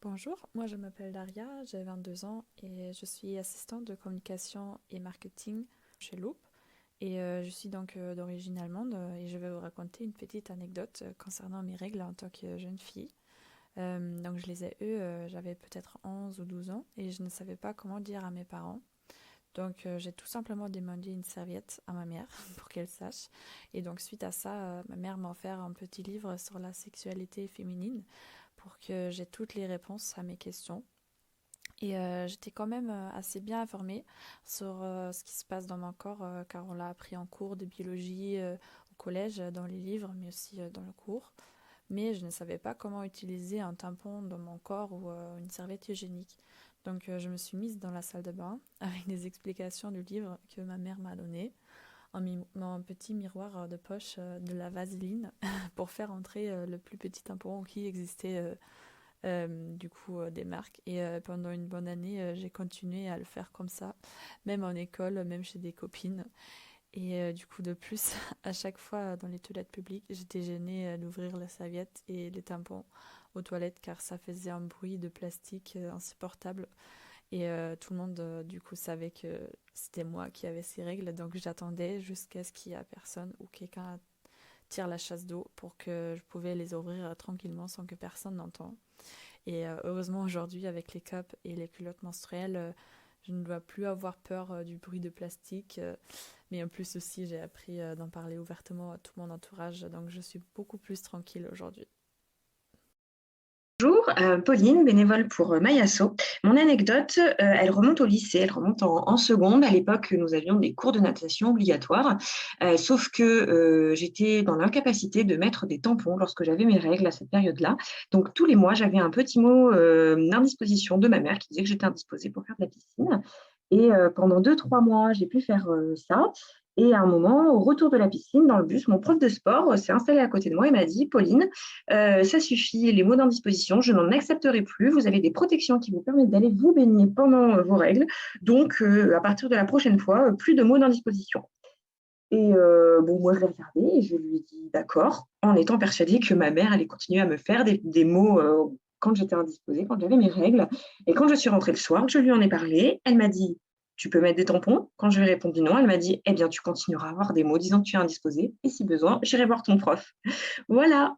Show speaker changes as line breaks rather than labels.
Bonjour, moi je m'appelle Daria, j'ai 22 ans et je suis assistante de communication et marketing chez Loop. Je suis donc d'origine allemande et je vais vous raconter une petite anecdote concernant mes règles en tant que jeune fille. Donc je les ai eues, j'avais peut-être 11 ou 12 ans et je ne savais pas comment dire à mes parents. Donc j'ai tout simplement demandé une serviette à ma mère pour qu'elle sache. Et donc suite à ça, ma mère m'a offert un petit livre sur la sexualité féminine pour que j'ai toutes les réponses à mes questions. J'étais quand même assez bien informée sur ce qui se passe dans mon corps, car on l'a appris en cours de biologie au collège, dans les livres, mais aussi dans le cours. Mais je ne savais pas comment utiliser un tampon dans mon corps ou une serviette hygiénique. Donc je me suis mise dans la salle de bain avec des explications du livre que ma mère m'a donné, en petit miroir de poche de la vaseline pour faire entrer le plus petit tampon qui existait des marques. Pendant une bonne année, j'ai continué à le faire comme ça, même en école, même chez des copines. Du coup, de plus, à chaque fois dans les toilettes publiques, j'étais gênée d'ouvrir la serviette et les tampons aux toilettes car ça faisait un bruit de plastique insupportable. Tout le monde, du coup, savait que c'était moi qui avais ces règles. Donc, j'attendais jusqu'à ce qu'il y ait personne ou quelqu'un tire la chasse d'eau pour que je pouvais les ouvrir tranquillement sans que personne n'entende. Heureusement aujourd'hui avec les cups et les culottes menstruelles, je ne dois plus avoir peur du bruit de plastique. Mais en plus aussi, j'ai appris d'en parler ouvertement à tout mon entourage, donc je suis beaucoup plus tranquille aujourd'hui.
Bonjour, Pauline, bénévole pour Mayasso. Mon anecdote, elle remonte au lycée, elle remonte en seconde. À l'époque, nous avions des cours de natation obligatoires, sauf que j'étais dans l'incapacité de mettre des tampons lorsque j'avais mes règles à cette période-là. Donc tous les mois, j'avais un petit mot d'indisposition de ma mère qui disait que j'étais indisposée pour faire de la piscine. Pendant 2, 3 mois, j'ai pu faire ça. Et à un moment, au retour de la piscine, dans le bus, mon prof de sport s'est installé à côté de moi et m'a dit: Pauline, ça suffit, les mots d'indisposition, je n'en accepterai plus. Vous avez des protections qui vous permettent d'aller vous baigner pendant vos règles. Donc, à partir de la prochaine fois, plus de mots d'indisposition. Bon, moi, je l'ai regardé et je lui ai dit d'accord, en étant persuadée que ma mère allait continuer à me faire des mots quand j'étais indisposée, quand j'avais mes règles. Et quand je suis rentrée le soir, je lui en ai parlé. Elle m'a dit: tu peux mettre des tampons? Quand je lui ai répondu non, elle m'a dit: eh bien, tu continueras à avoir des mots disant que tu es indisposée. Et si besoin, j'irai voir ton prof. Voilà.